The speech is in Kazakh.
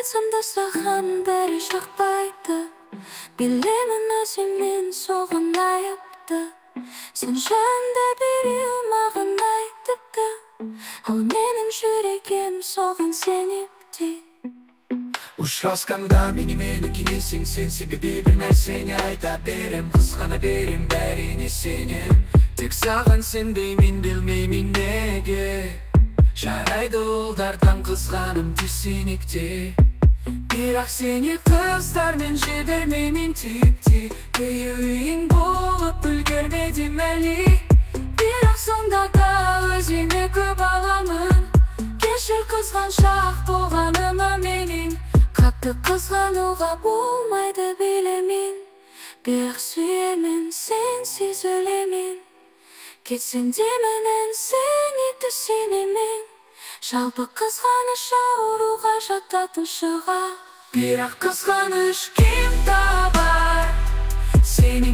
айтсам да саған бәрі жақпайды. Білемін өзімнен соған айыпты. Сен жөнді біреу маған айтыпты, ал менің жүрегім соған сеніпті. Ұшырасқанда мені келесің сен, себебі бір нәрсені айта берем, қызғана берем бәріне сенем. Тек саған сенбеймін, білмеймін неге. Жарайды олдардан қызғаным тесенекте, бірақ сені қыздармен жібермеймін тепте. Үйің болып үлгермедім әлі, бірақ сонда да өзіме көп аламын. Кешір қызғаншақ болғаныма менің, қатты қызғануға болмайды білемін, бірақ сүйемін, сенсіз өлемін. Кетсең де менен сені түсінемін, жалпы қызғаныш ауруға жататын шығар. Бірақ қызғаныш кім табар, сені